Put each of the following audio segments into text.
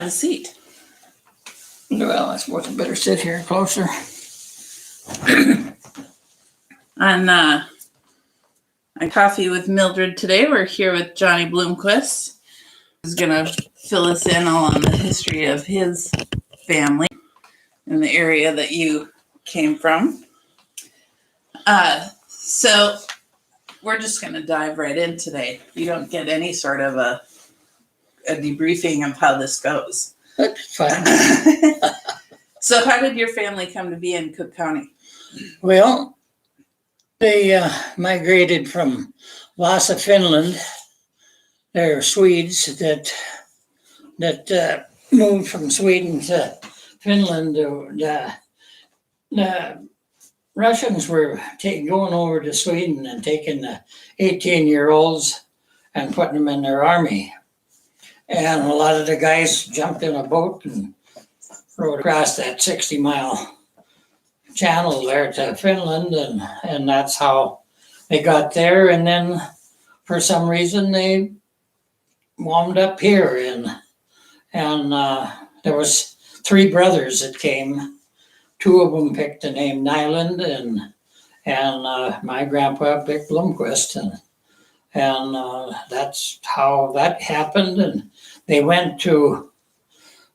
a seat. Well, I suppose I better sit here closer. On Coffee with Mildred today, we're here with Johnny Bloomquist, who's going to fill us in all on the history of his family in the area that you came from. So we're just going to dive right in today. You don't get any sort of a debriefing of how this goes. That's fine. So how did your family come to be in Cook County? Well, they migrated from Vasa, Finland. They're Swedes that moved from Sweden to Finland. The Russians were going over to Sweden and taking the 18-year-olds and putting them in their army. And a lot of the guys jumped in a boat and rowed across that 60-mile channel there to Finland, and that's how they got there. And then for some reason they wound up here, and there was 3 brothers that came. 2 of them picked the name Nyland, and my grandpa picked Bloomquist, and that's how that happened. And they went to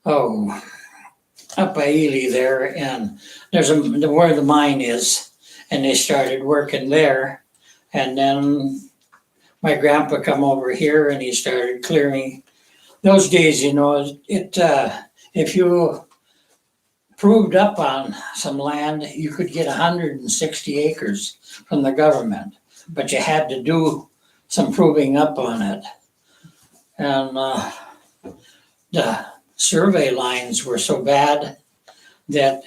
up by Ely there, and there's where the mine is, and they started working there. And then my grandpa come over here and he started clearing. Those days, if you proved up on some land, you could get 160 acres from the government, but you had to do some proving up on it. And the survey lines were so bad that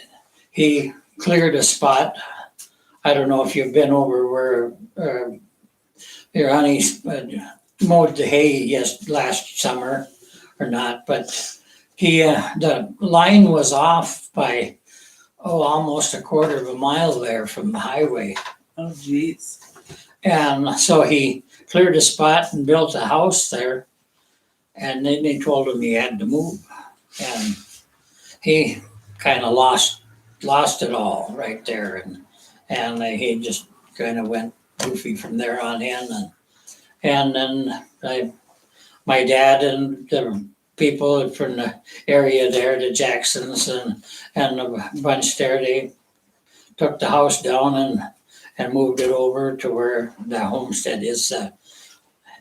he cleared a spot. I don't know if you've been over where your honey mowed the hay last summer or not, but the line was off by almost a quarter of a mile there from the highway. Oh, geez. And so he cleared a spot and built a house there, and then they told him he had to move, and he kind of lost it all right there, and he just kind of went goofy from there on in, and then my dad and the people from the area there, the Jacksons and a bunch there, they took the house down and moved it over to where the homestead is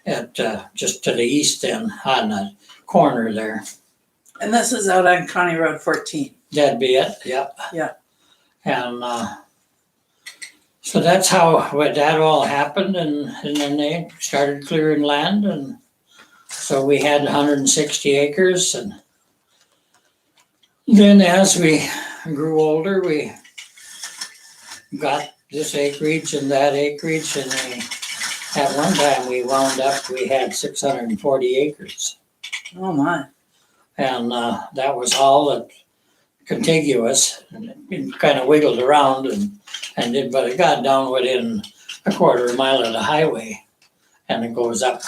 at just to the east end on the corner there. And this is out on County Road 14. That'd be it, yep. Yeah. And so that's how that all happened, and then they started clearing land, and so we had 160 acres, and then as we grew older, we got this acreage and that acreage, and at one time we had 640 acres. Oh my. And that was all contiguous, and it kind of wiggled around but it got down within a quarter of a mile of the highway, and it goes up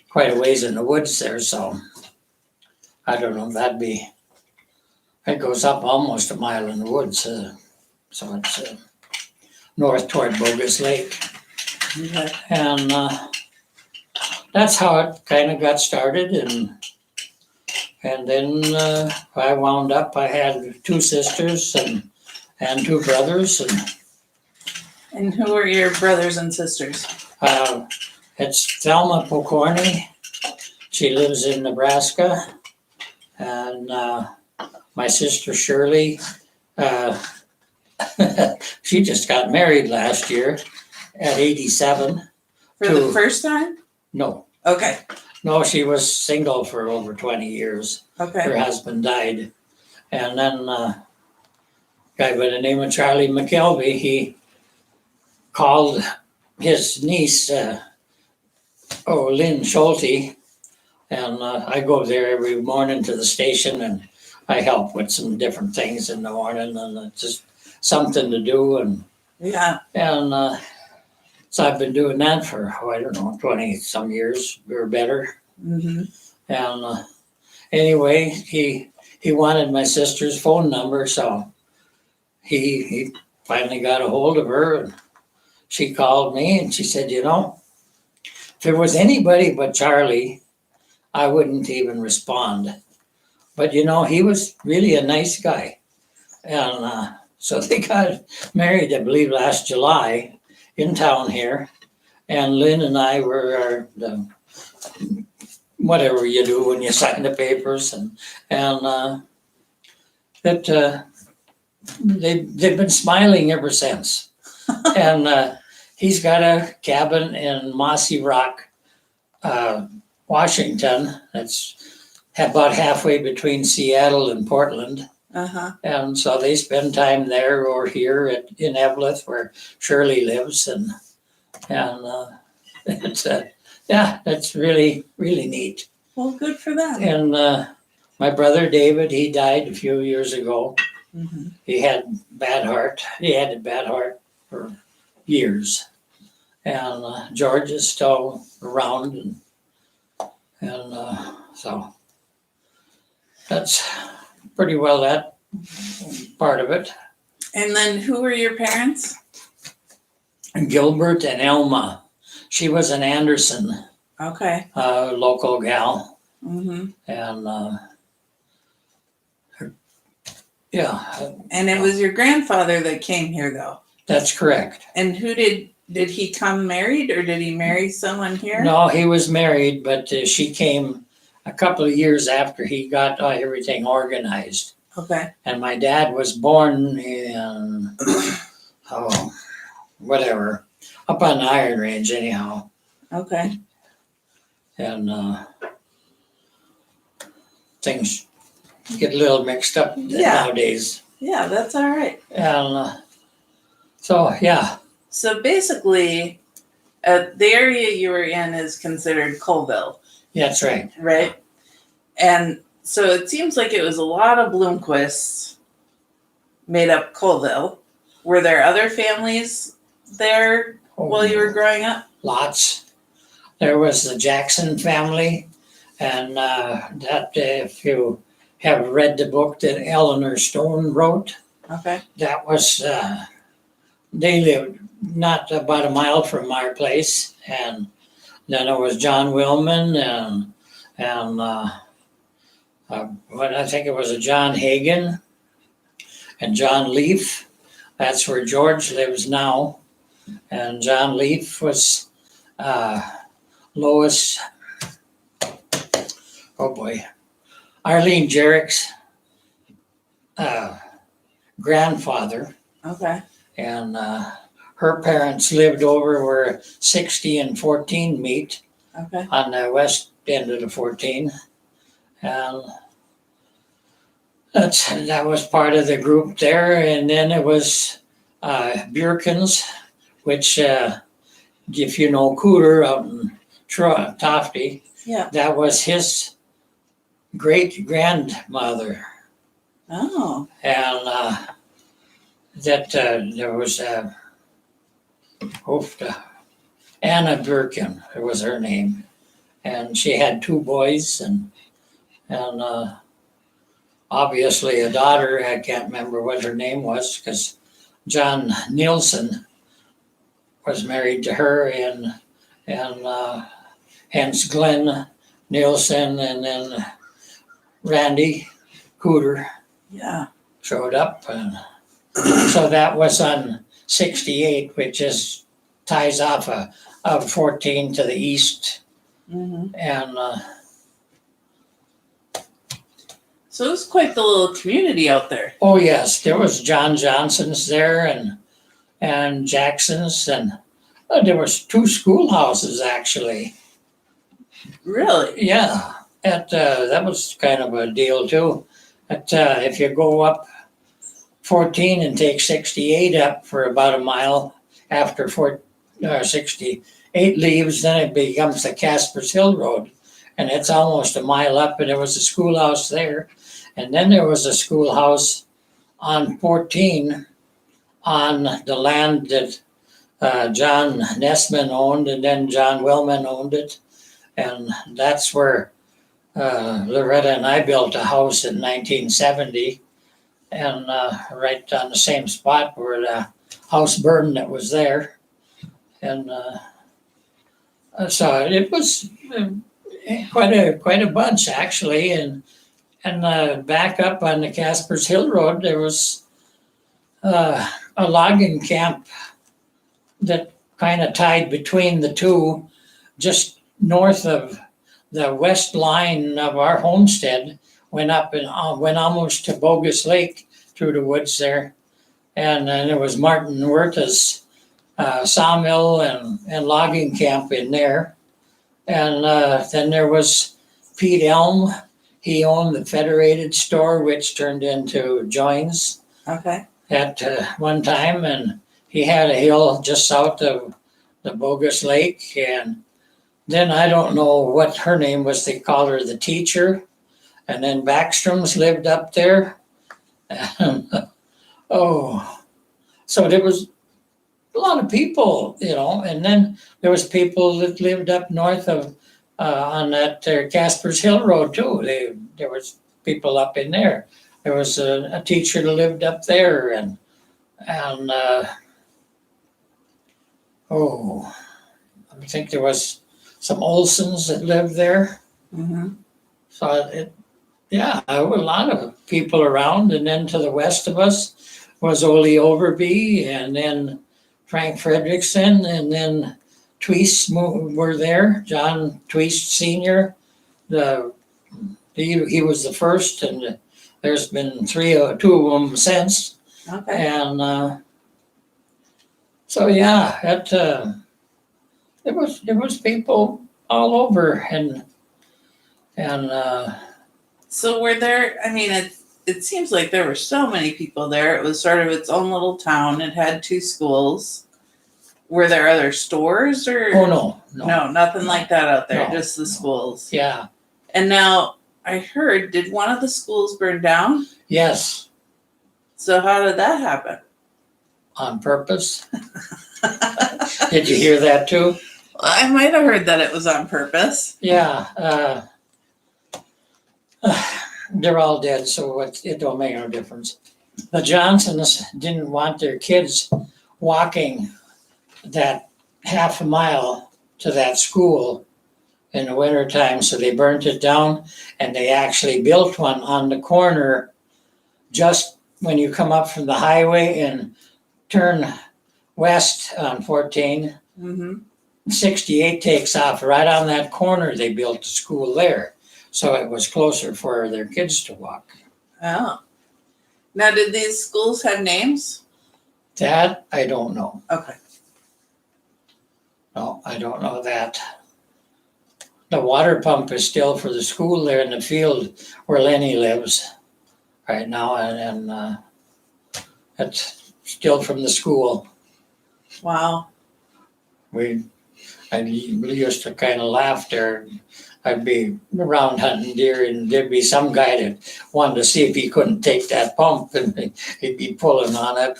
quite a ways in the woods there. So I don't know, it goes up almost a mile in the woods. So it's north toward Bogus Lake. Okay. And that's how it kind of got started, and then I wound up, I had 2 sisters and 2 brothers. And who are your brothers and sisters? It's Thelma Pokorny. She lives in Nebraska. And my sister Shirley, she just got married last year at 87. For the first time? No. Okay. No, she was single for over 20 years. Okay. Her husband died. And then a guy by the name of Charlie McKelvey, he called his niece, Lynn Schulte, and I go there every morning to the station, and I help with some different things in the morning, and it's just something to do. And yeah. And so I've been doing that for, 20 some years or better. Mm-hmm. And anyway, he wanted my sister's phone number, so he finally got a hold of her, and she called me and she said, if it was anybody but Charlie, I wouldn't even respond. But he was really a nice guy. And so they got married, I believe, last July in town here. And Lynn and I were whatever you do when you sign the papers, and that they've been smiling ever since. And he's got a cabin in Mossy Rock, Washington. That's about halfway between Seattle and Portland. Uh-huh. And so they spend time there or here in Eveleth, where Shirley lives, and it's that's really, really neat. Well, good for them. And my brother David, he died a few years ago. Mm-hmm. He had bad heart. He had a bad heart for years. And George is still around, and so that's pretty well that part of it. And then who were your parents? Gilbert and Elma. She was an Anderson, Okay. local gal, Mm-hmm. and yeah, And it was your grandfather that came here, though. that's correct. And who did he come married, or did he marry someone here? No, he was married, but she came a couple of years after he got everything organized. Okay. And my dad was born in, whatever, up on the Iron Range anyhow. Okay. And things get a little mixed up nowadays. Yeah, that's all right. And so, yeah, So basically, the area you were in is considered Colville, that's right. right? And so it seems like it was a lot of Bloomquists made up Colville. Were there other families there while you were growing up? Lots. There was the Jackson family, and that if you have read the book that Eleanor Stone wrote, Okay. that was, they lived not about a mile from our place. And then there was John Willman and what I think it was a John Hagan and John Leaf. That's where George lives now. And John Leaf was Lois, Arlene Jarrett's grandfather. Okay. And her parents lived over where 60 and 14 meet Okay. on the west end of the 14. And that was part of the group there. And then it was Bjorkins, which, if you know Cooter out in Tofty, Yeah. that was his great grandmother. Oh. And that there was Anna Birkin, was her name, and she had two boys and obviously a daughter. I can't remember what her name was because John Nielsen was married to her, and hence Glenn Nielsen, and then Randy Cooter Yeah. showed up, and so that was on 68, which is ties off of 14 to the east, Mm-hmm. and So it was quite the little community out there. oh yes, there was John Johnson's there, and Jackson's, and there was two schoolhouses actually. Really? Yeah, that was kind of a deal too. If you go up 14 and take 68 up for about a mile after 68 leaves, then it becomes the Caspers Hill Road, and it's almost a mile up, and there was a schoolhouse there, and then there was a schoolhouse on 14 on the land that John Nessman owned, and then John Willman owned it, and that's where Loretta and I built a house in 1970, and right on the same spot where the house burned that was there. And so it was quite a bunch actually. And back up on the Caspers Hill Road, there was a logging camp that kind of tied between the two, just north of the west line of our homestead, went up and went almost to Bogus Lake through the woods there. And then there was Martin Huerta's sawmill and logging camp in there. And then there was Pete Elm. He owned the Federated store, which turned into Joins Okay. at one time. And he had a hill just south of the Bogus Lake. And then I don't know what her name was. They called her the teacher. And then Backstrom's lived up there. And, so there was a lot of people, and then there was people that lived up north of on that Caspers Hill Road too. There was people up in there. There was a teacher that lived up there, and I think there was some Olsons that lived there. Mm-hmm. So there were a lot of people around, and then to the west of us was Ole Overby, and then Frank Fredrickson, and then Tweest were there. John Tweest Sr. He was the first, and there's been two of them since. Okay. And so there was people all over, and So were there, I mean, it seems like there were so many people there. It was sort of its own little town. It had two schools. Were there other stores or? oh no, No, nothing like that out there, No. just the schools. yeah, And now I heard, did one of the schools burn down? yes, So how did that happen? on purpose. Did you hear that too? I might have heard that it was on purpose. Yeah, they're all dead, so it don't make no difference. The Johnsons didn't want their kids walking that half a mile to that school in the wintertime, so they burnt it down, and they actually built one on the corner just when you come up from the highway and turn west on 14. Mm-hmm. 68 takes off right on that corner. They built a school there, so it was closer for their kids to walk. Oh. Now, did these schools have names? That I don't know. Okay. No, I don't know that. The water pump is still for the school there in the field where Lenny lives right now, and it's still from the school. Wow. I used to kind of laugh there. I'd be around hunting deer, and there'd be some guy that wanted to see if he couldn't take that pump, and he'd be pulling on it.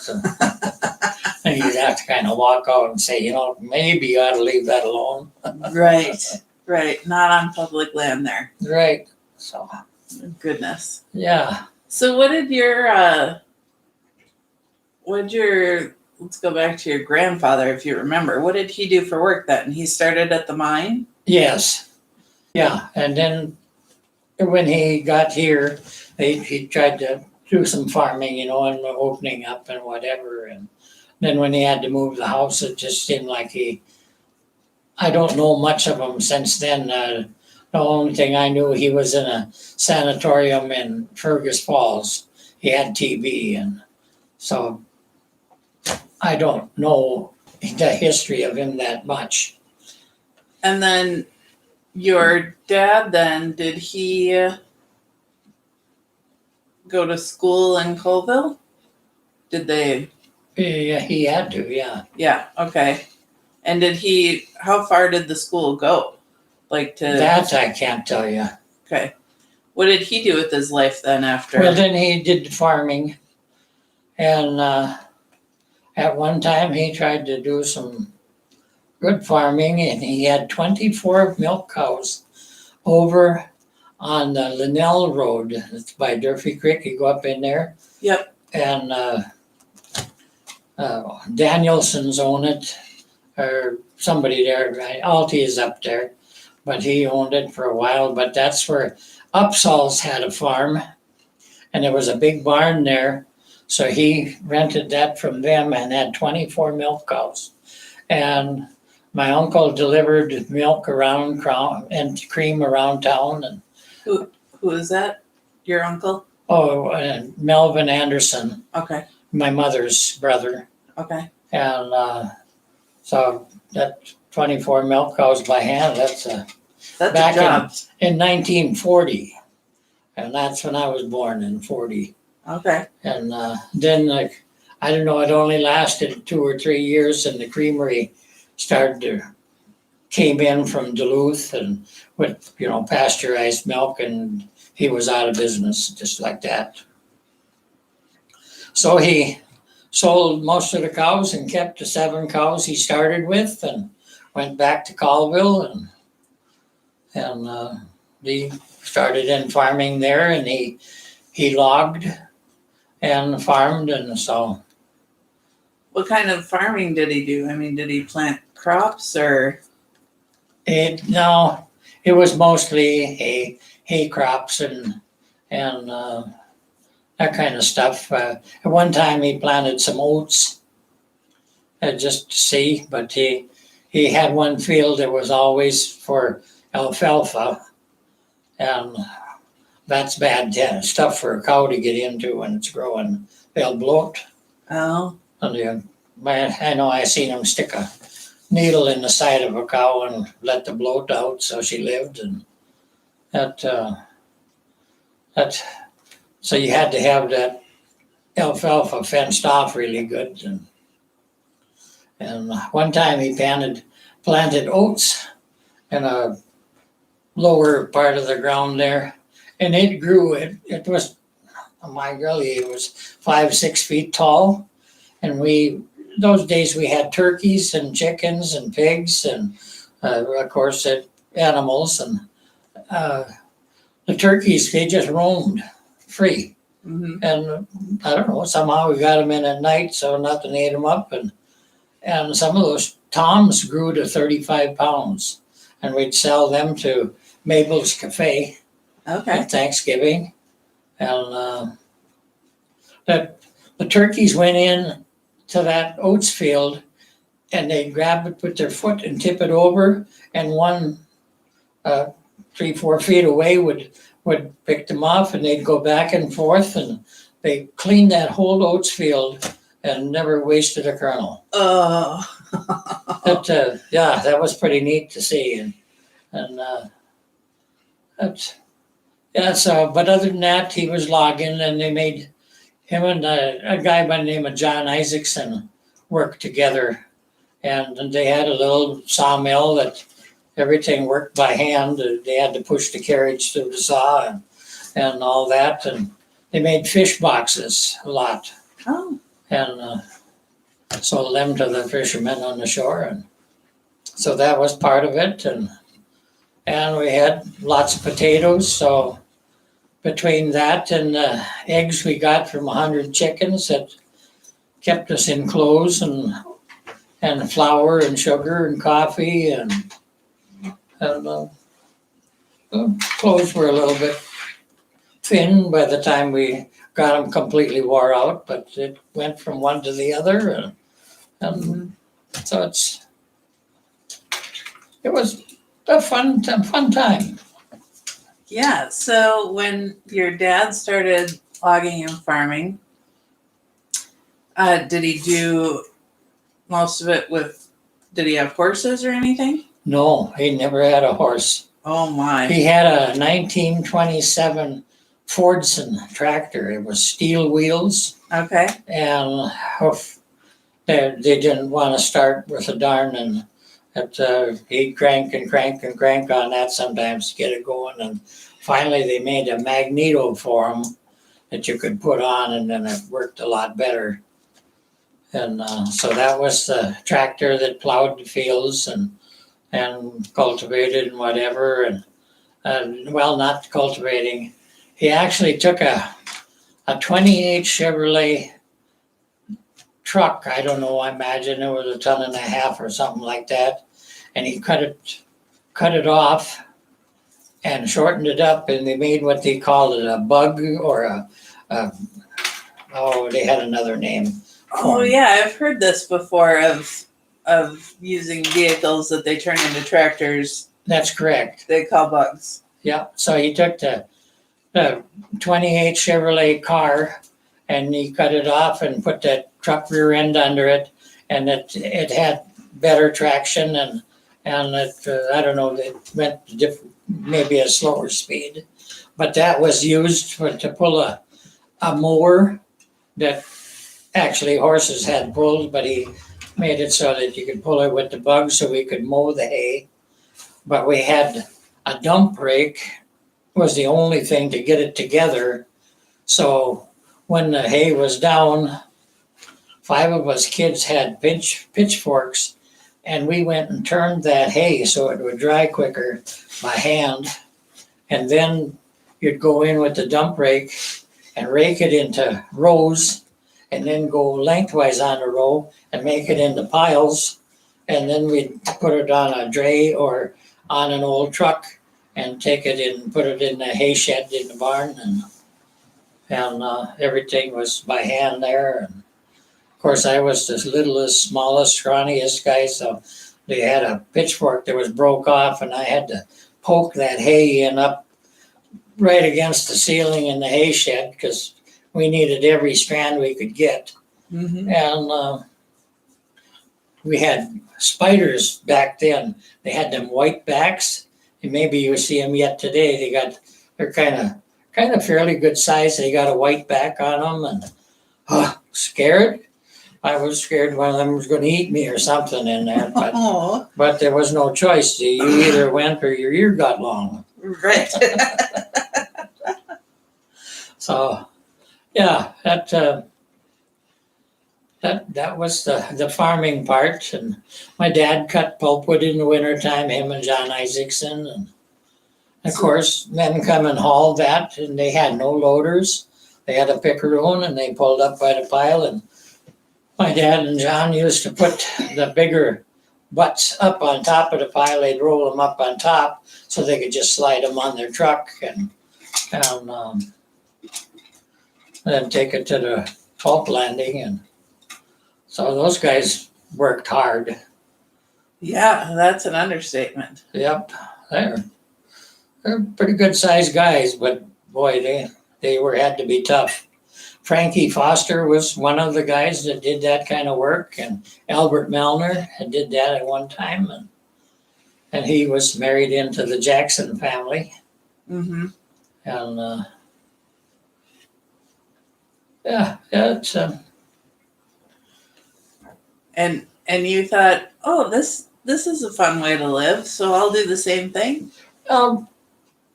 And you'd have to kind of walk out and say, maybe you ought to leave that alone. Right. Not on public land there. Right. So, Goodness. yeah. So what did let's go back to your grandfather, if you remember. What did he do for work then? He started at the mine? Yes. Yeah. And then when he got here, he tried to do some farming, and opening up and whatever. And then when he had to move the house, it just seemed like I don't know much of him since then. The only thing I knew, he was in a sanatorium in Fergus Falls. He had TB, and so I don't know the history of him that much. And then your dad then, did he go to school in Colville? Did they? Yeah, he had to, yeah. Yeah, okay. And how far did the school go? That I can't tell you. Okay. What did he do with his life then after? Well, then he did farming, and at one time he tried to do some good farming, and he had 24 milk cows over on the Linnell Road. It's by Durfee Creek. You go up in there. Yep. And Danielson's own it, or somebody there. Altie is up there, but he owned it for a while. But that's where Upsall's had a farm, and there was a big barn there. So he rented that from them and had 24 milk cows. And my uncle delivered milk around and cream around town. And Who is that? Your uncle? Melvin Anderson, Okay. my mother's brother. Okay. And so that 24 milk cows by hand, that's back a job. in 1940. And that's when I was born, in 40. Okay. And then, I don't know, it only lasted 2 or 3 years, and the creamery came in from Duluth and with, pasteurized milk, and he was out of business just like that. So he sold most of the cows and kept the 7 cows he started with, and went back to Colville, and he started in farming there, and he logged and farmed, and so. What kind of farming did he do? I mean, did he plant crops or? No, it was mostly hay crops and that kind of stuff. At one time he planted some oats, just to see, but he had one field that was always for alfalfa, and that's bad stuff for a cow to get into when it's growing. They'll bloat. Oh. And I know I seen him stick a needle in the side of a cow and let the bloat out, so she lived, and so you had to have that alfalfa fenced off really good, and one time he planted oats in a lower part of the ground there, and it grew. It was, oh my golly, it was 5-6 feet tall, and those days we had turkeys and chickens and pigs and of course animals, and the turkeys, they just roamed free. Mm-hmm. And I don't know, somehow we got them in at night so nothing ate them up, and some of those toms grew to 35 pounds, and we'd sell them to Mabel's Cafe Okay. at Thanksgiving. And the turkeys went in to that oats field, and they'd grab it with their foot and tip it over, and one 3-4 feet away would pick them off, and they'd go back and forth, and they cleaned that whole oats field and never wasted a kernel. Oh. That was pretty neat to see, but other than that, he was logging, and they made him and a guy by the name of John Isaacson work together, and they had a little sawmill that everything worked by hand. They had to push the carriage through the saw and all that, and they made fish boxes a lot. Oh. And sold them to the fishermen on the shore, and so that was part of it, and we had lots of potatoes. So between that and the eggs we got from 100 chickens that kept us in clothes, and flour and sugar and coffee, and the clothes were a little bit thin by the time we got them completely wore out, but it went from one to the other, and so it was a fun time. Yeah. So when your dad started logging and farming, did he do most of it did he have horses or anything? No, he never had a horse. Oh my. He had a 1927 Fordson tractor. It was steel wheels. Okay. And they didn't want to start with a darn, and he'd crank and crank and crank on that sometimes to get it going. And finally they made a magneto for him that you could put on, and then it worked a lot better. And so that was the tractor that plowed the fields and cultivated and whatever. And well, not cultivating. He actually took a 28 Chevrolet truck. I don't know, I imagine it was 1.5 tons or something like that. And he cut it off and shortened it up, and they made what they called it a bug or they had another name. Oh yeah, I've heard this before of using vehicles that they turn into tractors. That's correct. They call bugs. Yeah. So he took the 28 Chevrolet car and he cut it off and put that truck rear end under it, and it had better traction and it I don't know, it went maybe a slower speed, but that was used to pull a mower that actually horses had pulled, but he made it so that you could pull it with the bug so we could mow the hay. But we had a dump rake was the only thing to get it together. So when the hay was down, 5 of us kids had pitchforks, and we went and turned that hay so it would dry quicker by hand. And then you'd go in with the dump rake and rake it into rows, and then go lengthwise on a row and make it into piles. And then we'd put it on a dray or on an old truck and take it in, put it in the hay shed in the barn, and everything was by hand there. And of course, I was the littlest, smallest, scrawniest guy, so they had a pitchfork that was broke off, and I had to poke that hay in up right against the ceiling in the hay shed because we needed every strand we could get. Mm-hmm. And we had spiders back then. They had them white backs, and maybe you see them yet today. They're kind of fairly good size. They got a white back on them, and scared. I was scared one of them was going to eat me or something in there, but there was no choice. You either went or your ear got long. Right. So, yeah, that was the farming part. And my dad cut pulpwood in the wintertime, him and John Isaacson. And of course, men come and hauled that, and they had no loaders. They had a picaroon, and they pulled up by the pile. And my dad and John used to put the bigger butts up on top of the pile. They'd roll them up on top so they could just slide them on their truck and then take it to the pulp landing. And so those guys worked hard. Yeah, that's an understatement. Yep, they're pretty good sized guys, but boy, they had to be tough. Frankie Foster was one of the guys that did that kind of work, and Albert Melner did that at one time, and he was married into the Jackson family. Mm-hmm. And it's And you thought, oh, this is a fun way to live, so I'll do the same thing.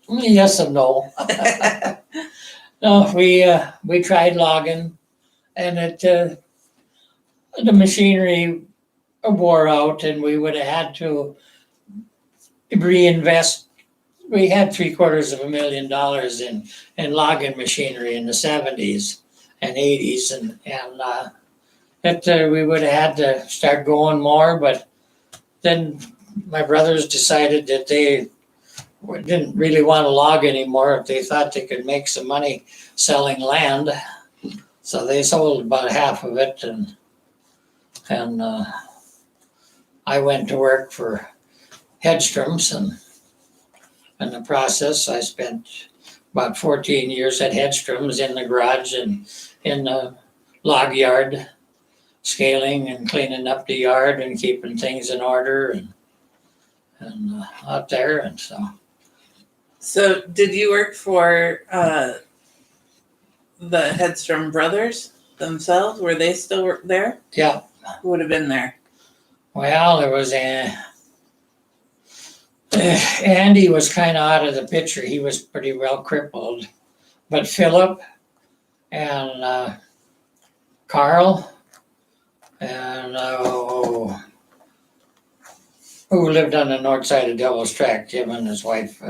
Yes and no. No, we tried logging, and the machinery wore out, and we would have had to reinvest. We had $750,000 in logging machinery in the 70s and 80s, and we would have had to start going more. But then my brothers decided that they didn't really want to log anymore. They thought they could make some money selling land, so they sold about half of it, and I went to work for Hedstrom's, and in the process I spent about 14 years at Hedstrom's in the garage and in the log yard, scaling and cleaning up the yard and keeping things in order and out there. And So did you work for the Hedstrom brothers themselves? Were they still there? Yeah. Who would have been there? Well, there was Andy was kind of out of the picture. He was pretty well crippled. But Philip and Carl and who lived on the north side of Devil's Track, Jim and his wife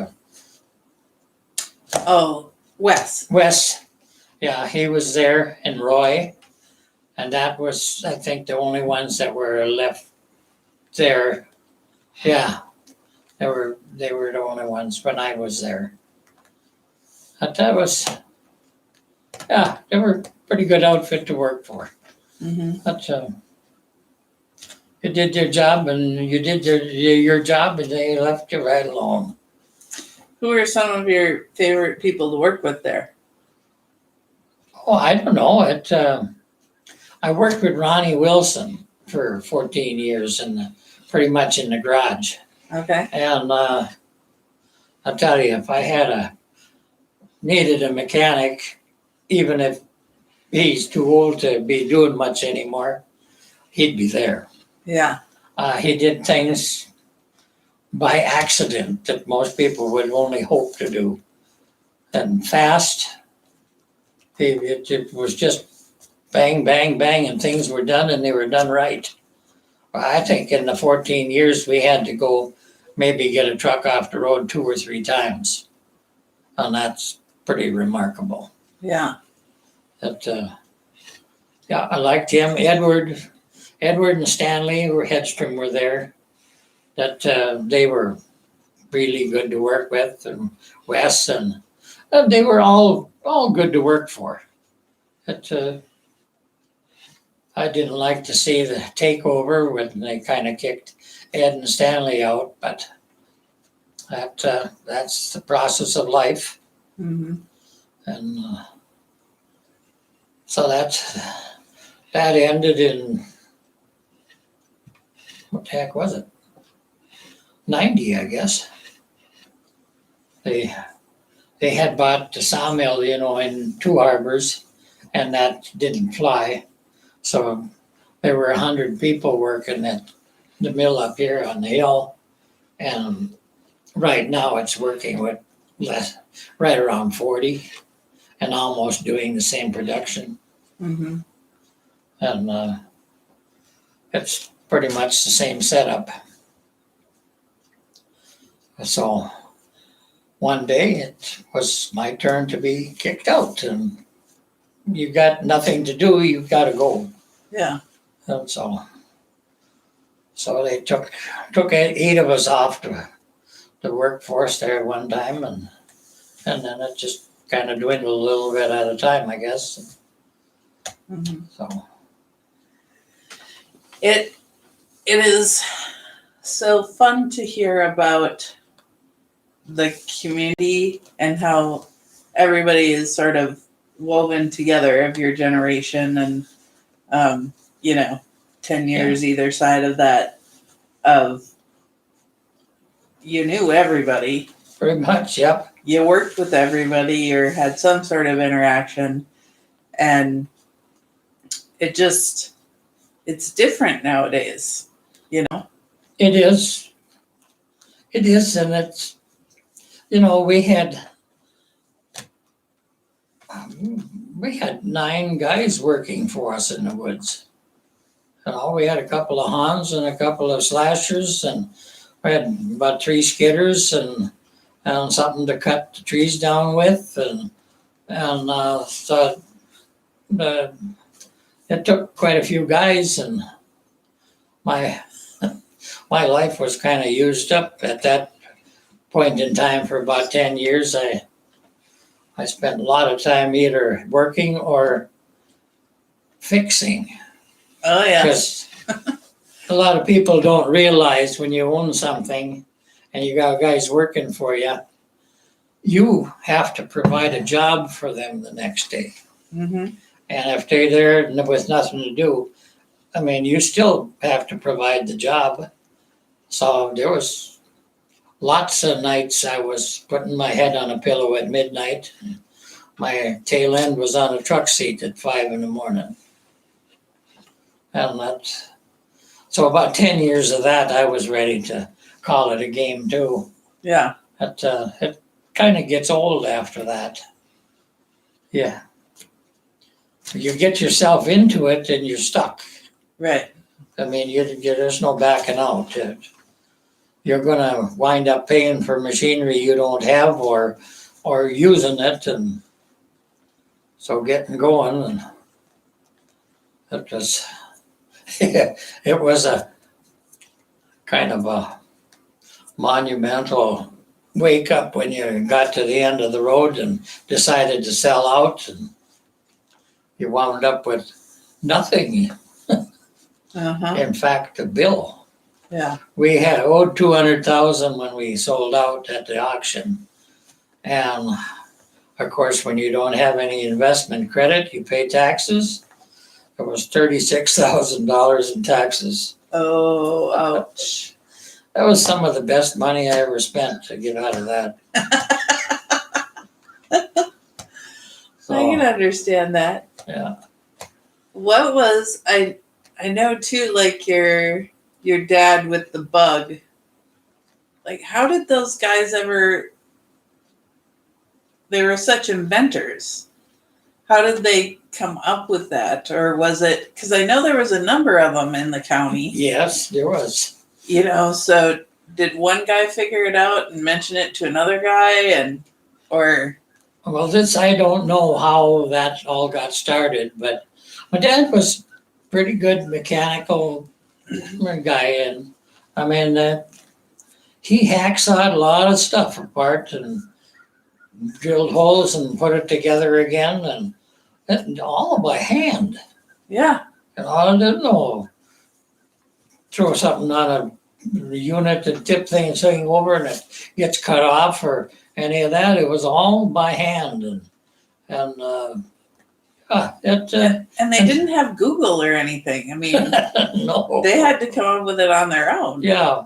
Oh, Wes. Wes, yeah, he was there, and Roy. And that was, I think, the only ones that were left there. Yeah, they were the only ones when I was there. But that was, yeah, they were a pretty good outfit to work for. Mm-hmm. But you did your job, and you did your job, and they left you right alone. Who are some of your favorite people to work with there? Oh, I don't know. I worked with Ronnie Wilson for 14 years, pretty much in the garage. Okay. And I'll tell you, if I needed a mechanic, even if he's too old to be doing much anymore, he'd be there. Yeah. He did things by accident that most people would only hope to do. And fast, it was just bang, bang, bang, and things were done, and they were done right. I think in the 14 years we had to go maybe get a truck off the road 2 or 3 times. And that's pretty remarkable. Yeah. That, yeah, I liked him. Edward and Stanley Hedstrom were there. That they were really good to work with, and Wes, and they were all good to work for. That I didn't like to see the takeover when they kind of kicked Ed and Stanley out, but that's the process of life. Mm-hmm. And so that ended in, what the heck was it? 90, I guess. They had bought the sawmill, in Two Harbors, and that didn't fly. So there were 100 people working at the mill up here on the hill, and right now it's working with right around 40, and almost doing the same production. Mm-hmm. And it's pretty much the same setup. So one day it was my turn to be kicked out, and you got nothing to do, you've got to go. Yeah. And so they took 8 of us off the workforce there one time, and then it just kind of dwindled a little bit at a time, I guess. Mm-hmm. So It is so fun to hear about the community and how everybody is sort of woven together of your generation, and 10 years either side of that, of you knew everybody, pretty much, yep. you worked with everybody or had some sort of interaction, and it's different nowadays. It is, and it's, we had 9 guys working for us in the woods. We had a couple of Hans and a couple of slashers, and we had about 3 skidders and something to cut the trees down with, and so it took quite a few guys, and my life was kind of used up at that point in time. For about 10 years, I spent a lot of time either working or fixing. Oh yeah. Because a lot of people don't realize when you own something and you got guys working for you, you have to provide a job for them the next day. Mm-hmm. And if they're there with nothing to do, you still have to provide the job. So there was lots of nights I was putting my head on a pillow at midnight. My tail end was on a truck seat at 5 a.m. And so about 10 years of that, I was ready to call it a game too. Yeah. It kind of gets old after that. Yeah. You get yourself into it and you're stuck. Right. There's no backing out. You're going to wind up paying for machinery you don't have, or or using it, and so getting going, and it was it was a kind of a monumental wake up when you got to the end of the road and decided to sell out, and you wound up with nothing. Uh-huh. In fact, a bill. Yeah. We had owed 200,000 when we sold out at the auction, and of course, when you don't have any investment credit, you pay taxes. It was $36,000 in taxes. Oh, ouch. That was some of the best money I ever spent to get out of that. I can understand that. Yeah. What was I know too, like your dad with the bug. Like, how did those guys ever? They were such inventors. How did they come up with that? Or was it, because I know there was a number of them in the county. Yes, there was. So did one guy figure it out and mention it to another guy, or? Well, this, I don't know how that all got started, but my dad was pretty good mechanical guy, and I mean, he hacksawed a lot of stuff apart and drilled holes and put it together again, and all by hand. Yeah. And I didn't know. Throw something on a unit and tip things over and it gets cut off or any of that. It was all by hand, and And they didn't have Google or anything. I mean, no, they had to come up with it on their own. Yeah,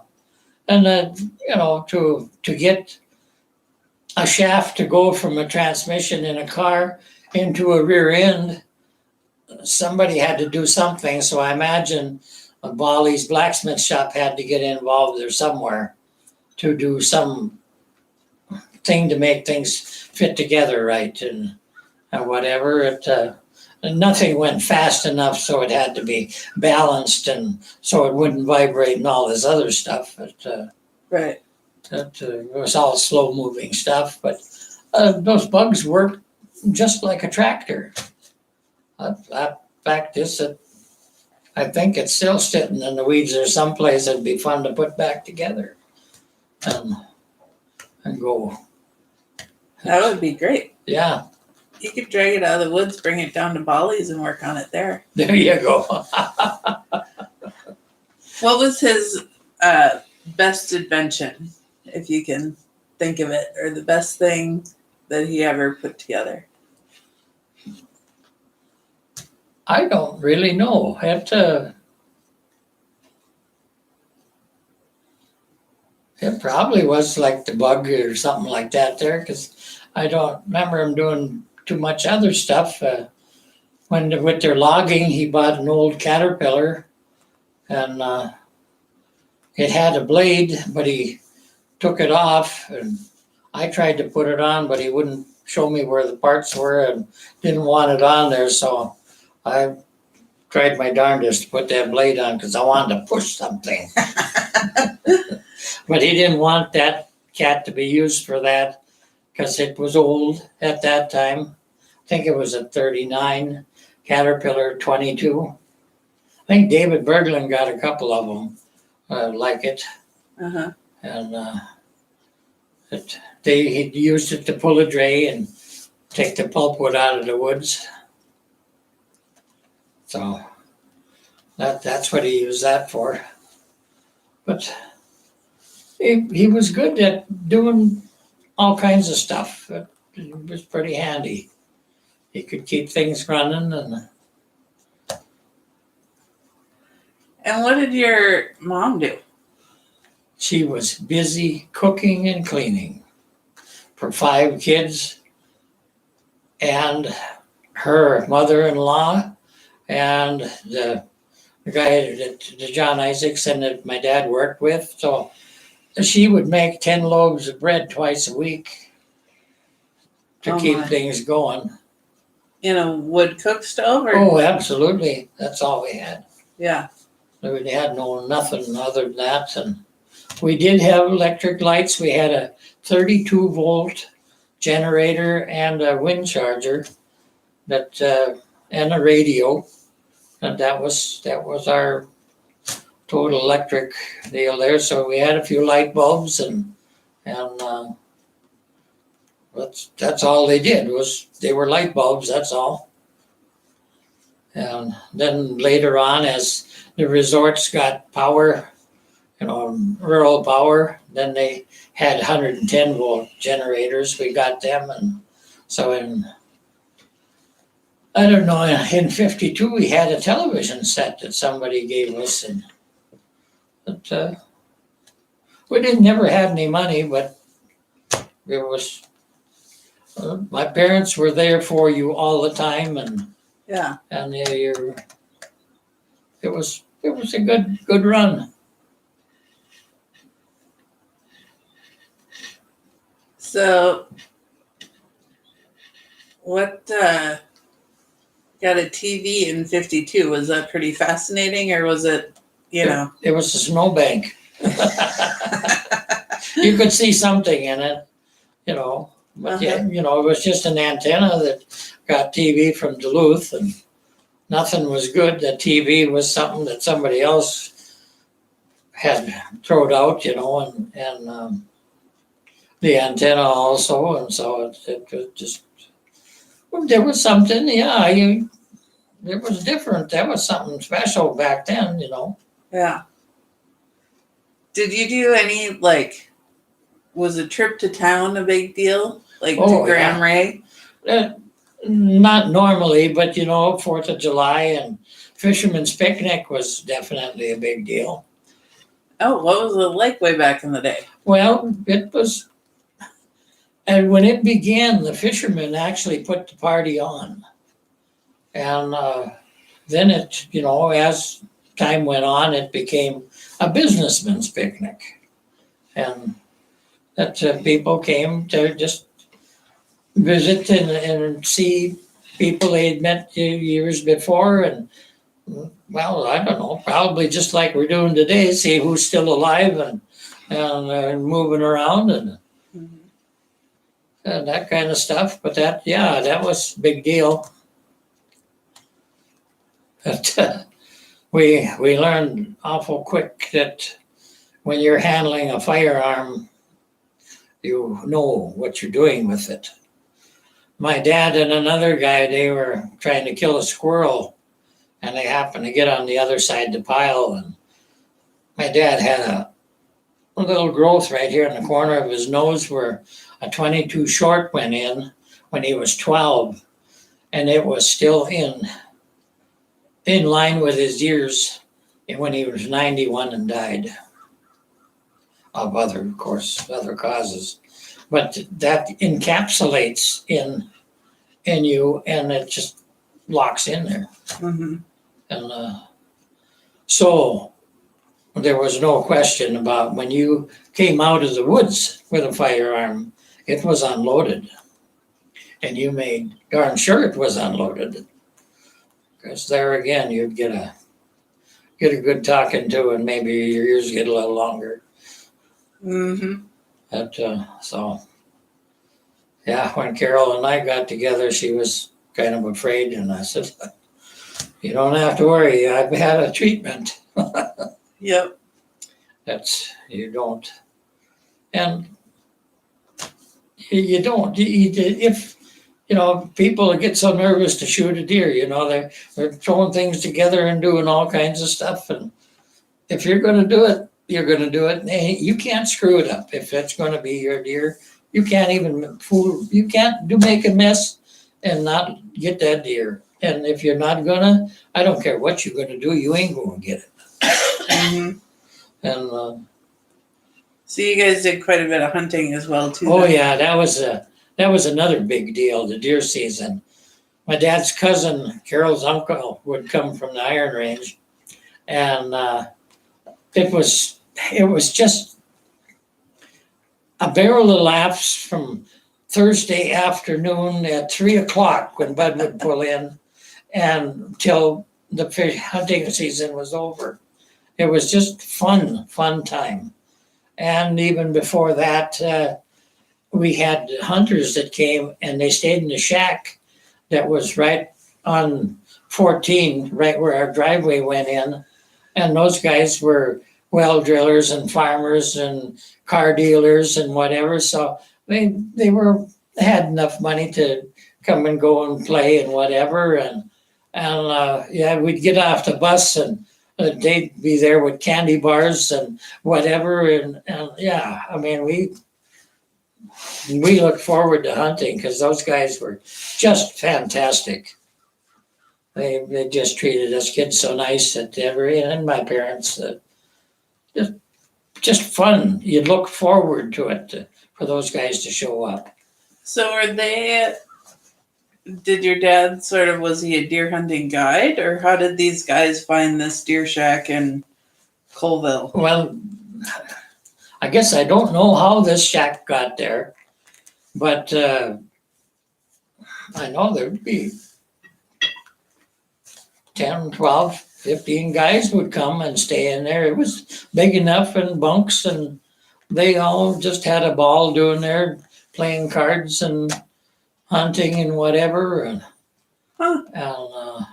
and to get a shaft to go from a transmission in a car into a rear end, somebody had to do something. So I imagine Bolly's blacksmith shop had to get involved there somewhere to do some thing to make things fit together right, and whatever. And nothing went fast enough, so it had to be balanced, and so it wouldn't vibrate and all this other stuff. But Right. it was all slow moving stuff. But those bugs worked just like a tractor. In fact, I think it's still sitting in the weeds or someplace. It'd be fun to put back together and go. That would be great. Yeah, You could drag it out of the woods, bring it down to Bolly's, and work on it there. there you go. What was his best invention, if you can think of it, or the best thing that he ever put together? I don't really know. It probably was like the bug or something like that there, because I don't remember him doing too much other stuff. With their logging, he bought an old Caterpillar, and it had a blade, but he took it off, and I tried to put it on, but he wouldn't show me where the parts were and didn't want it on there, so I tried my darndest to put that blade on because I wanted to push something. But he didn't want that cat to be used for that because it was old at that time. I think it was a 39 Caterpillar 22. I think David Berglund got a couple of them like it. Uh-huh. And he used it to pull a dray and take the pulpwood out of the woods. So that's what he used that for. But he was good at doing all kinds of stuff. It was pretty handy. He could keep things running. And what did your mom do? She was busy cooking and cleaning for 5 kids and her mother-in-law and the guy that John Isaacson that my dad worked with. So she would make 10 loaves of bread twice a week to keep things going. In a wood cook stove? Or? Oh, absolutely. That's all we had. Yeah. We had nothing other than that. And we did have electric lights. We had a 32 volt generator and a wind charger that and a radio. And that was our total electric deal there. So we had a few light bulbs and that's all they did was they were light bulbs, that's all. And then later on, as the resorts got power, rural power, then they had 110 volt generators. We got them, and so I don't know, in 52 we had a television set that somebody gave us, and we never had any money, but it was my parents were there for you all the time, and Yeah. it was a good run. So, what got a TV in 52? Was that pretty fascinating, or was it, It was a snowbank. You could see something in it, but yeah, it was just an antenna that got TV from Duluth, and nothing was good. The TV was something that somebody else had thrown out, and the antenna also, and so it was just, there was something, yeah, it was different. That was something special back then, Yeah. Did you do any, was a trip to town a big deal? To Grand Ray? Not normally, but 4th of July and Fisherman's Picnic was definitely a big deal. Oh, what was it like way back in the day? Well, it was, and when it began, the fishermen actually put the party on. And then it, as time went on, it became a businessman's picnic. And that people came to just visit and see people they'd met years before. And, well, I don't know, probably just like we're doing today, see who's still alive and moving around and that kind of stuff. But that was a big deal. But we learned awful quick that when you're handling a firearm, you know what you're doing with it. My dad and another guy, they were trying to kill a squirrel, and they happened to get on the other side of the pile. And my dad had a little growth right here in the corner of his nose where a 22 short went in when he was 12, and it was still in line with his years when he was 91 and died of other causes. But that encapsulates in you, and it just locks in there. Mm-hmm. And so there was no question about when you came out of the woods with a firearm, it was unloaded. And you made darn sure it was unloaded. Because there again, you'd get a good talking to, and maybe your ears get a little longer. Mm-hmm. So, yeah, when Carol and I got together, she was kind of afraid, and I said, "You don't have to worry. I've had a treatment." Yep. You don't, and you don't. If people get so nervous to shoot a deer, they're throwing things together and doing all kinds of stuff, and if you're going to do it, you're going to do it. You can't screw it up. If it's going to be your deer, you can't even fool. You can't make a mess and not get that deer. And if you're not gonna, I don't care what you're gonna do, you ain't gonna get it. Mm-hmm. And so you guys did quite a bit of hunting as well, too. Oh yeah, that was another big deal. The deer season. My dad's cousin, Carol's uncle, would come from the Iron Range, and it was just a barrel of laughs from Thursday afternoon at 3:00 when Bud would pull in, and till the fish hunting season was over. It was just fun time. And even before that, we had hunters that came and they stayed in the shack that was right on 14, right where our driveway went in. And those guys were well drillers and farmers and car dealers and whatever. So they had enough money to come and go and play and whatever. And yeah, we'd get off the bus and they'd be there with candy bars and whatever. And yeah, I mean, we looked forward to hunting because those guys were just fantastic. They just treated us kids so nice that and my parents, just fun. You look forward to it for those guys to show up. So did your dad was he a deer hunting guide, or how did these guys find this deer shack in Colville? Well, I guess I don't know how this shack got there, but I know there'd be 10, 12, 15 guys would come and stay in there. It was big enough and bunks, and they all just had a ball doing their playing cards and hunting and whatever. And no,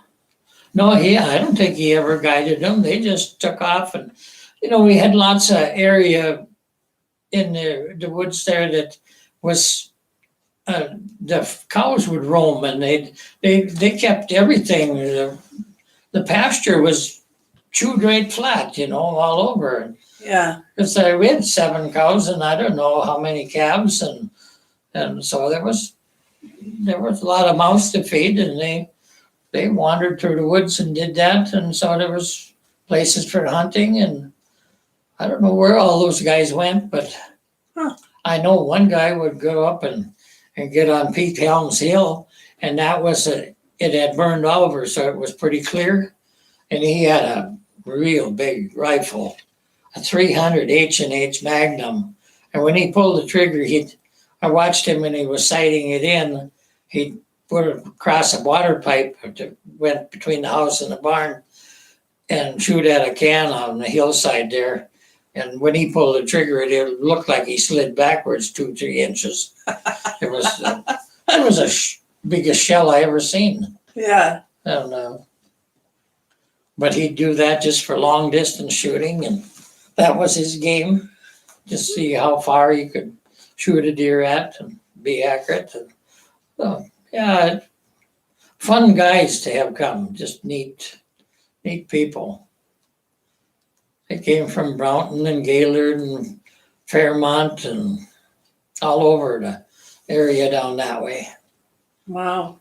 I don't think he ever guided them. They just took off, and we had lots of area in the woods there that was the cows would roam, and they kept everything. The pasture was chewed right flat, all over. Yeah. Because we had 7 cows and I don't know how many calves, and so there was a lot of mouths to feed, and they wandered through the woods and did that, and so there was places for hunting, and I don't know where all those guys went, but I know one guy would go up and get on Pete Helms Hill, and that was it had burned over, so it was pretty clear. And he had a real big rifle, a 300 H&H Magnum. And when he pulled the trigger, I watched him when he was sighting it in. He'd put it across a water pipe that went between the house and the barn and shoot at a can on the hillside there. And when he pulled the trigger, it looked like he slid backwards 2-3 inches. It was biggest shell I ever seen. Yeah. And but he'd do that just for long distance shooting, and that was his game, just see how far you could shoot a deer at and be accurate. And so yeah, fun guys to have come, just neat people. They came from Brownton and Gaylord and Fairmont and all over the area down that way. Wow.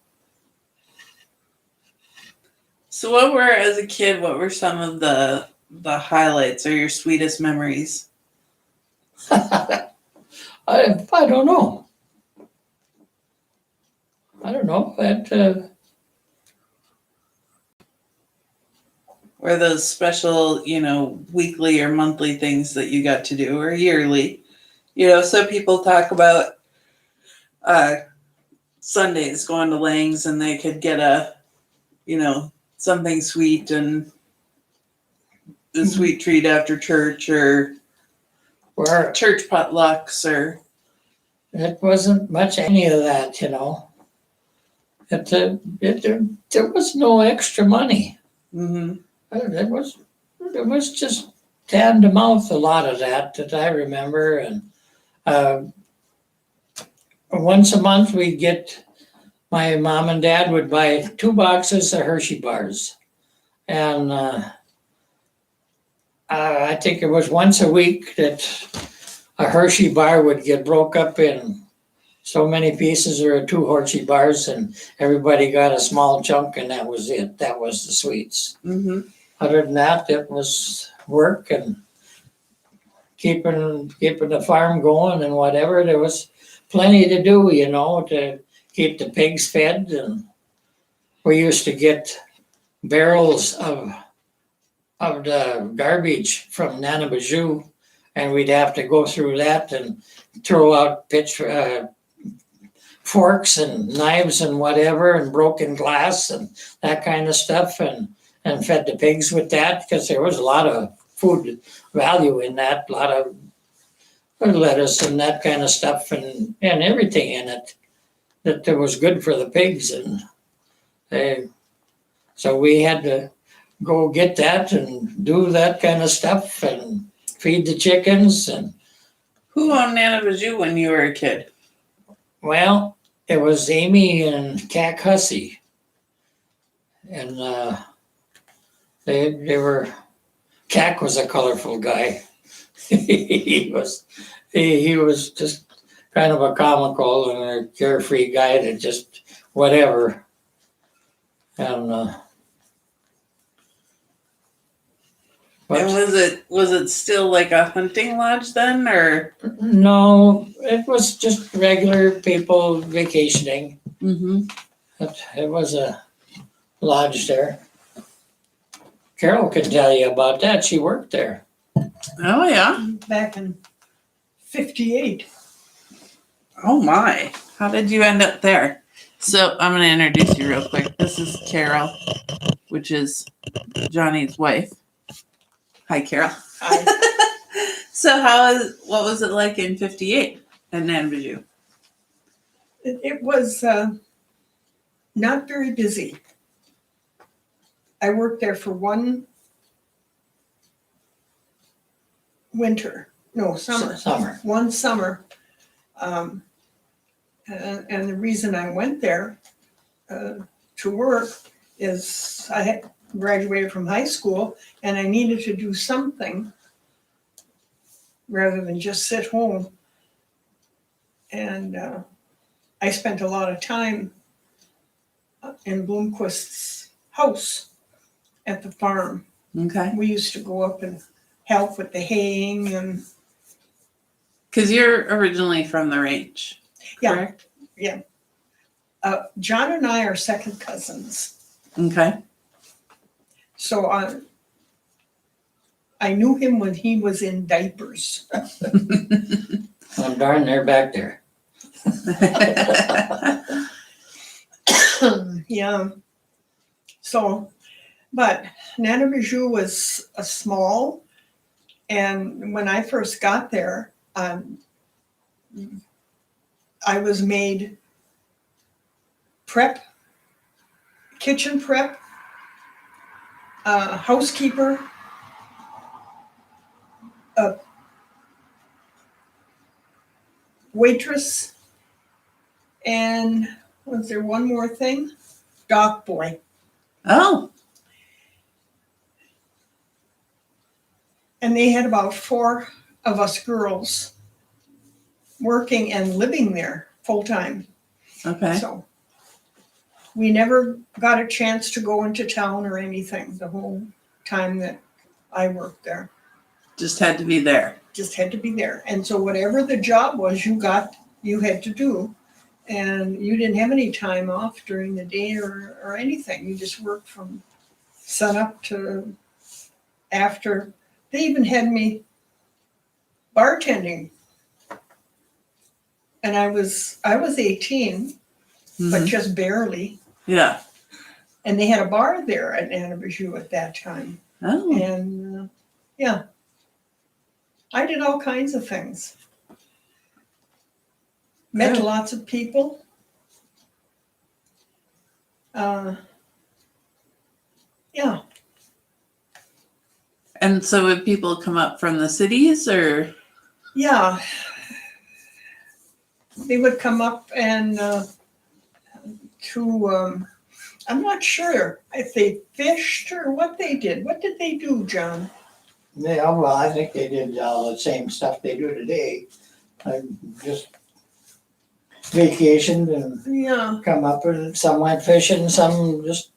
So as a kid, what were some of the highlights or your sweetest memories? I don't know. Or those special, weekly or monthly things that you got to do, or yearly. Some people talk about Sundays going to Lang's and they could get something sweet and a sweet treat after church, or church potlucks, or it wasn't much any of that, there was no extra money. Mm-hmm. It was just hand to mouth, a lot of that I remember. And once a month we'd get, my mom and dad would buy 2 boxes of Hershey bars. And I think it was once a week that a Hershey bar would get broke up in so many pieces, or 2 Hershey bars, and everybody got a small chunk, and that was it. That was the sweets. Mm-hmm. Other than that, it was work and keeping the farm going and whatever. There was plenty to do, to keep the pigs fed. And we used to get barrels of the garbage from Nanabajou, and we'd have to go through that and throw out forks and knives and whatever, and broken glass and that kind of stuff, and fed the pigs with that, because there was a lot of food value in that, a lot of lettuce and that kind of stuff and everything in it that was good for the pigs. And so we had to go get that and do that kind of stuff and feed the chickens. And Who owned Nana Bijou when you were a kid? well, it was Amy and Cac Hussey. And they were, Cac was a colorful guy. he was just kind of a comical and a carefree guy that just whatever. And And was it still like a hunting lodge then, or? no, it was just regular people vacationing. Mm-hmm. It was a lodge there. Carol can tell you about that. She worked there. Oh yeah. Back in 58. Oh my. How did you end up there? So I'm going to introduce you real quick. This is Carol, which is Johnny's wife. Hi, Carol. I, So what was it like in 58 at Nana Bijou? it was not very busy. I worked there for one summer. One summer. And the reason I went there to work is I had graduated from high school and I needed to do something rather than just sit home. And I spent a lot of time in Bloomquist's house at the farm. Okay. We used to go up and help with the haying and Because you're originally from the range, Yeah. correct? John and I are second cousins. Okay. So I knew him when he was in diapers. Oh, darn, they're back there. Yeah. So, but Nana Bijou was a small, and when I first got there, I was made prep, kitchen prep, housekeeper, waitress, and was there one more thing? Dock boy. Oh, And they had about 4 of us girls working and living there full time. okay. So we never got a chance to go into town or anything the whole time that I worked there. Just had to be there. Just had to be there. And so whatever the job was you had to do. And you didn't have any time off during the day or anything. You just worked from sun up to after. They even had me bartending. And I was 18, but Mhm. just barely. Yeah. And they had a bar there at Nana Bijou at that time. Oh, And yeah, I did all kinds of things. Met Good. lots of people. Yeah, and so would people come up from the cities or? yeah. They would come up and I'm not sure if they fished or what they did. What did they do, John? Yeah, well, I think they did all the same stuff they do today. Just vacationed and Yeah, come up, and some went fishing, some just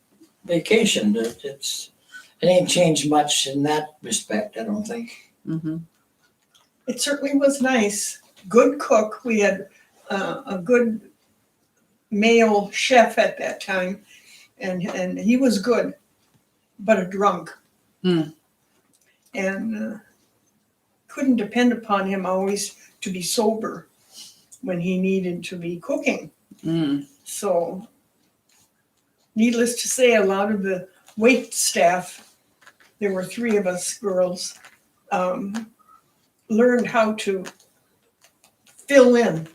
vacationed. It ain't changed much in that respect, I don't think. Mm-hmm. it certainly was nice. Good cook. We had a good male chef at that time, and he was good, but a drunk. Mm. And couldn't depend upon him always to be sober when he needed to be cooking. Mm. So, needless to say, a lot of the wait staff, there were 3 of us girls, learned how to fill in,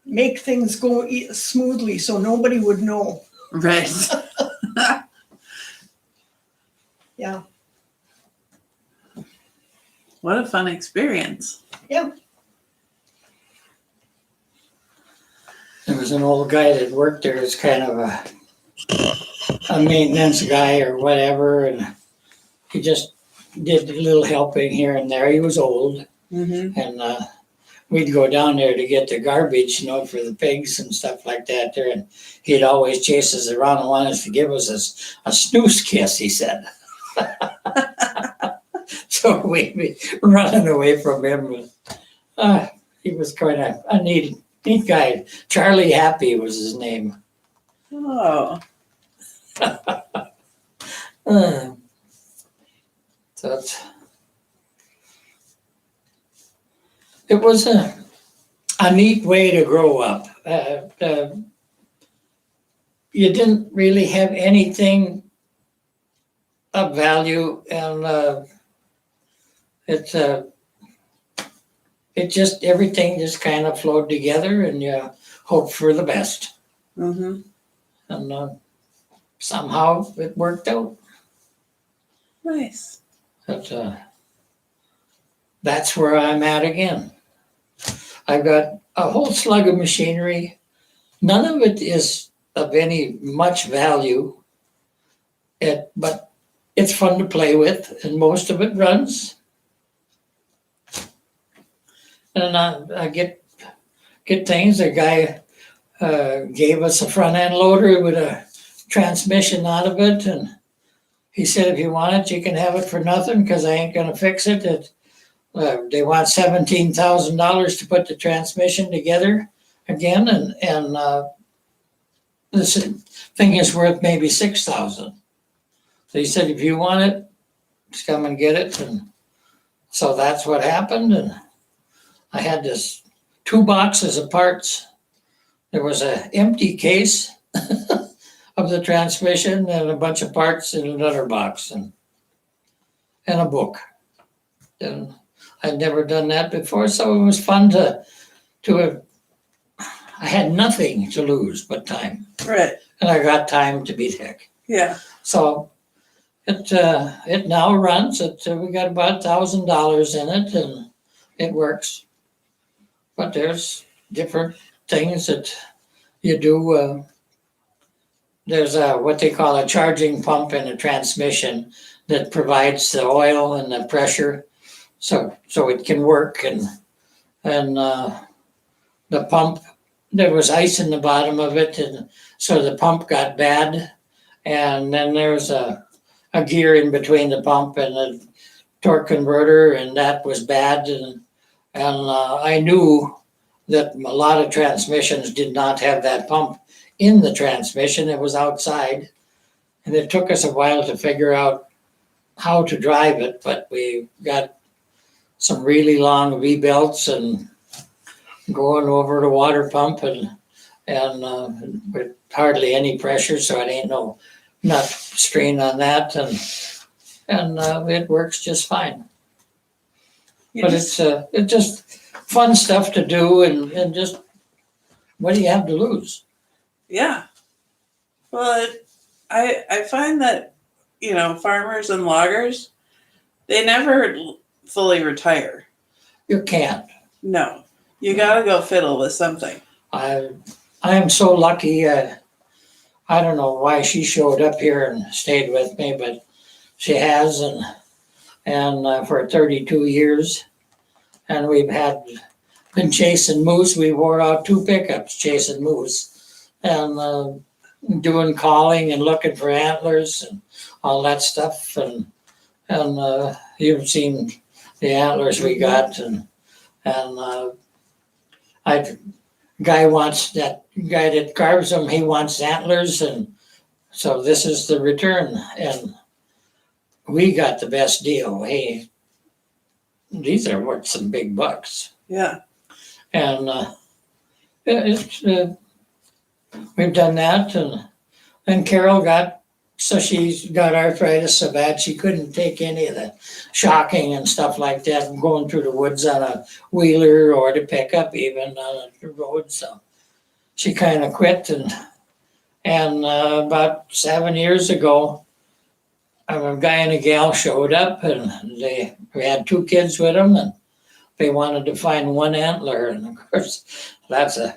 make things go smoothly so nobody would know. Right. Yeah. What a fun experience. Yeah. There was an old guy that worked there as kind of a maintenance guy or whatever, and he just did a little helping here and there. He was old, Mm-hmm. and we'd go down there to get the garbage, for the pigs and stuff like that there, and he'd always chase us around and want us to give us a snooze kiss, he said. So we'd be running away from him. He was kind of a neat guy. Charlie Happy was his name. Oh. So it was a neat way to grow up. You didn't really have anything of value, and it just, everything just kind of flowed together, and you hope for the best. Mm-hmm. And somehow it worked out. Nice. But that's where I'm at again. I've got a whole slug of machinery. None of it is of any much value, but it's fun to play with, and most of it runs. And I get things. A guy gave us a front end loader with a transmission out of it, and he said, if you want it, you can have it for nothing because I ain't gonna fix it. They want $17,000 to put the transmission together again, and this thing is worth maybe $6,000. So he said, if you want it, just come and get it. And so that's what happened. And I had this 2 boxes of parts. There was an empty case of the transmission and a bunch of parts in another box, and a book. And I'd never done that before, so it was fun to I had nothing to lose but time. Right. And I got time to beat heck. Yeah. So it now runs. We got about $1,000 in it, and it works. But there's different things that you do. There's what they call a charging pump in a transmission that provides the oil and the pressure, so it can work. And the pump, there was ice in the bottom of it, and so the pump got bad. And then there's a gear in between the pump and the torque converter, and that was bad. And I knew that a lot of transmissions did not have that pump in the transmission. It was outside, and it took us a while to figure out how to drive it, but we got some really long V-belts and going over the water pump, and with hardly any pressure, so it ain't no nut strain on that, and it works just fine. But it's just fun stuff to do, and just, what do you have to lose? Yeah. Well, I find that, farmers and loggers, they never fully retire. You can't. No. You gotta go fiddle with something. I am so lucky. I don't know why she showed up here and stayed with me, but she has, and for 32 years, and we've been chasing moose. We wore out 2 pickups chasing moose, and doing calling and looking for antlers and all that stuff. And you've seen the antlers we got, and guy that carves them, he wants antlers, and so this is the return, and we got the best deal. Hey, these are worth some big bucks. Yeah. And we've done that, and Carol got So she's got arthritis so bad she couldn't take any of the shocking and stuff like that, and going through the woods on a wheeler or to pick up even on the road. So she kind of quit, and about 7 years ago, a guy and a gal showed up, and we had 2 kids with them, and they wanted to find one antler, and of course that's a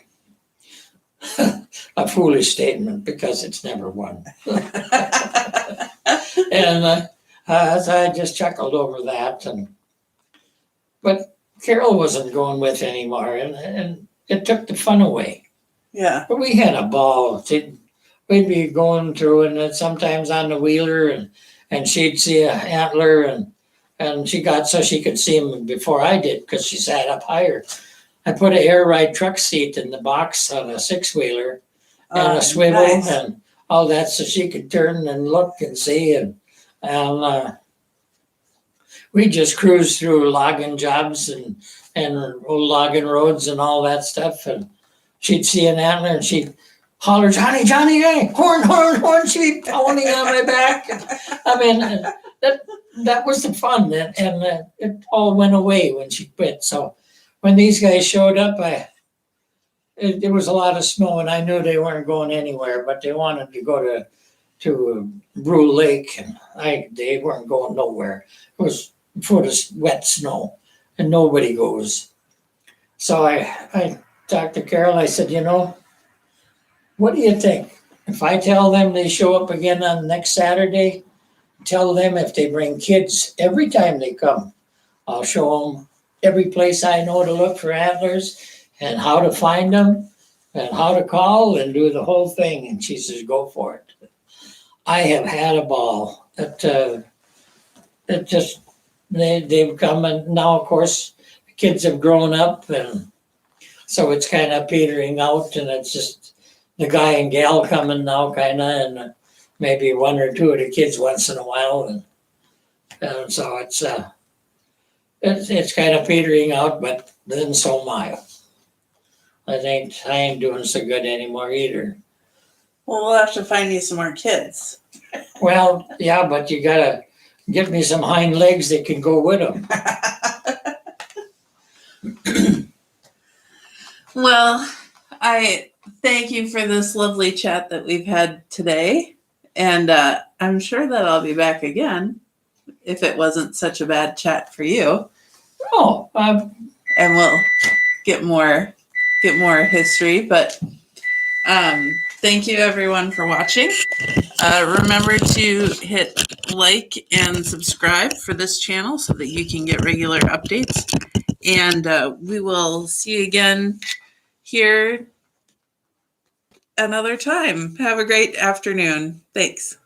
a foolish statement because it's never one. And so I just chuckled over that, but Carol wasn't going with anymore, and it took the fun away. Yeah. But we had a ball. We'd be going through, and then sometimes on the wheeler, and she'd see an antler, and she got so she could see him before I did because she sat up higher. I put an air ride truck seat in the box on a 6-wheeler and a swivel nice. and all that, so she could turn and look and see, and we just cruised through logging jobs and old logging roads and all that stuff, and she'd see an antler and she'd holler, Johnny, Johnny, hey, horn, horn, horn. She'd be pounding on my back. I mean, that was the fun, and it all went away when she quit. So when these guys showed up, there was a lot of snow, and I knew they weren't going anywhere, but they wanted to go to Brule Lake, and they weren't going nowhere. It was full of wet snow, and nobody goes. So I talked to Carol. I said, what do you think? If I tell them they show up again on next Saturday, tell them if they bring kids every time they come, I'll show them every place I know to look for antlers and how to find them and how to call and do the whole thing. And she says, go for it. I have had a ball. They've come, and now, of course, the kids have grown up, and so it's kind of petering out, and it's just the guy and gal coming now, kind of, and maybe 1 or 2 of the kids once in a while, and so it's kind of petering out, but then so am I. I ain't doing so good anymore either. Well, we'll have to find you some more kids. Well, yeah, but you gotta get me some hind legs that can go with them. Well, I thank you for this lovely chat that we've had today. And I'm sure that I'll be back again if it wasn't such a bad chat for you. Oh, And we'll get more history. But thank you everyone for watching. Remember to hit like and subscribe for this channel so that you can get regular updates. And we will see you again here another time. Have a great afternoon. Thanks.